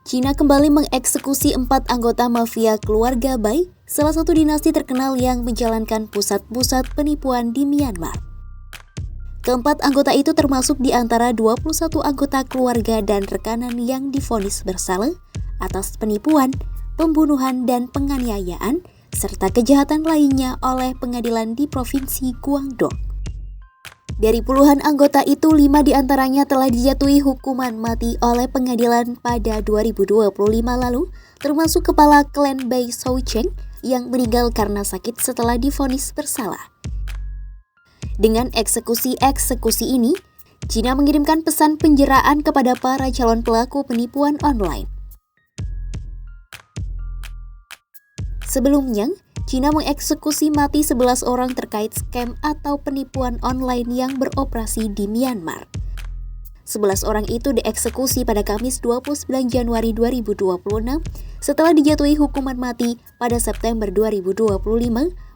Cina kembali mengeksekusi 4 anggota mafia keluarga Bai, salah satu dinasti terkenal yang menjalankan pusat-pusat penipuan di Myanmar. Keempat anggota itu termasuk di antara 21 anggota keluarga dan rekanan yang divonis bersalah atas penipuan, pembunuhan, dan penganiayaan, serta kejahatan lainnya oleh pengadilan di Provinsi Guangdong. Dari puluhan anggota itu, 5 diantaranya telah dijatuhi hukuman mati oleh pengadilan pada 2025 lalu, termasuk kepala klan Bai Soucheng yang meninggal karena sakit setelah divonis bersalah. Dengan eksekusi ini, Cina mengirimkan pesan penjeraan kepada para calon pelaku penipuan online. Sebelumnya, Cina mengeksekusi mati 11 orang terkait scam atau penipuan online yang beroperasi di Myanmar. 11 orang itu dieksekusi pada Kamis 29 Januari 2026 setelah dijatuhi hukuman mati pada September 2025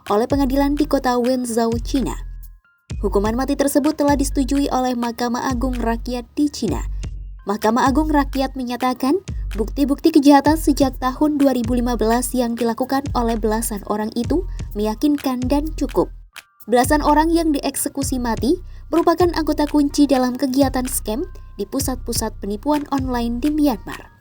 oleh pengadilan di kota Wenzhou, Cina. Hukuman mati tersebut telah disetujui oleh Mahkamah Agung Rakyat di Cina. Mahkamah Agung Rakyat menyatakan bukti-bukti kejahatan sejak tahun 2015 yang dilakukan oleh belasan orang itu meyakinkan dan cukup. Belasan orang yang dieksekusi mati merupakan anggota kunci dalam kegiatan scam di pusat-pusat penipuan online di Myanmar.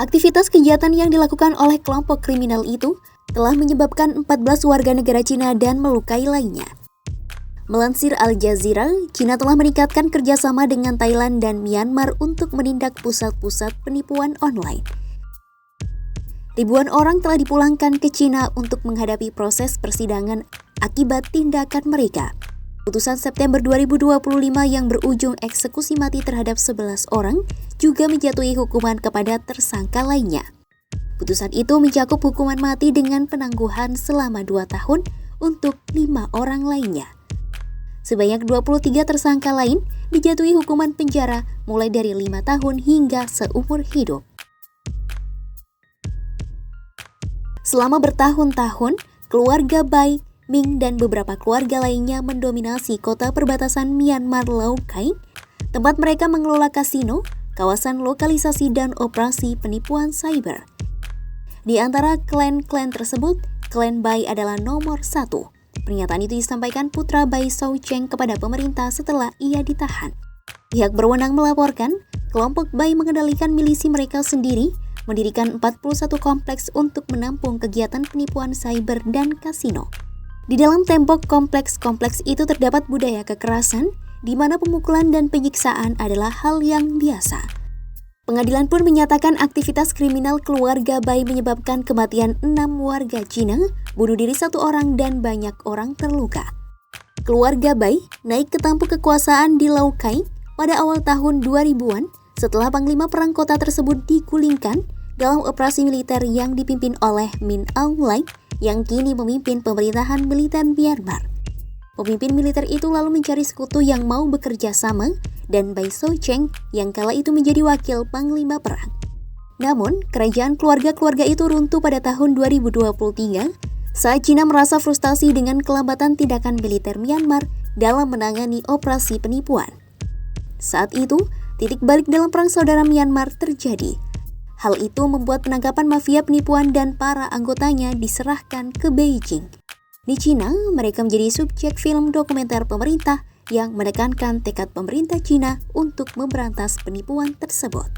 Aktivitas kejahatan yang dilakukan oleh kelompok kriminal itu telah menyebabkan 14 warga negara Cina dan melukai lainnya. Melansir Al Jazeera, Cina telah meningkatkan kerjasama dengan Thailand dan Myanmar untuk menindak pusat-pusat penipuan online. Ribuan orang telah dipulangkan ke Cina untuk menghadapi proses persidangan akibat tindakan mereka. Putusan September 2025 yang berujung eksekusi mati terhadap 11 orang juga menjatuhi hukuman kepada tersangka lainnya. Putusan itu mencakup hukuman mati dengan penangguhan selama 2 tahun untuk 5 orang lainnya. Sebanyak 23 tersangka lain dijatuhi hukuman penjara mulai dari 5 tahun hingga seumur hidup. Selama bertahun-tahun, keluarga Bai, Ming, dan beberapa keluarga lainnya mendominasi kota perbatasan Myanmar Lau Kai, tempat mereka mengelola kasino, kawasan lokalisasi, dan operasi penipuan cyber. Di antara klan-klan tersebut, klan Bai adalah nomor 1. Pernyataan itu disampaikan putra Bai Soucheng kepada pemerintah setelah ia ditahan. Pihak berwenang melaporkan, kelompok Bai mengendalikan milisi mereka sendiri, mendirikan 41 kompleks untuk menampung kegiatan penipuan cyber dan kasino. Di dalam tembok kompleks-kompleks itu terdapat budaya kekerasan, di mana pemukulan dan penyiksaan adalah hal yang biasa. Pengadilan pun menyatakan aktivitas kriminal keluarga Bai menyebabkan kematian 6 warga Cina, bunuh diri 1 orang, dan banyak orang terluka. Keluarga Bai naik ke tampuk kekuasaan di Lau Kai pada awal tahun 2000-an setelah panglima perang kota tersebut digulingkan dalam operasi militer yang dipimpin oleh Min Aung Hlaing yang kini memimpin pemerintahan militer Myanmar. Pemimpin militer itu lalu mencari sekutu yang mau bekerja sama, dan Bai Soucheng yang kala itu menjadi wakil panglima perang. Namun, kerajaan keluarga-keluarga itu runtuh pada tahun 2023 saat Cina merasa frustasi dengan kelambatan tindakan militer Myanmar dalam menangani operasi penipuan. Saat itu, titik balik dalam perang saudara Myanmar terjadi. Hal itu membuat penangkapan mafia penipuan dan para anggotanya diserahkan ke Beijing. Di Cina, mereka menjadi subjek film dokumenter pemerintah yang menekankan tekad pemerintah Cina untuk memberantas penipuan tersebut.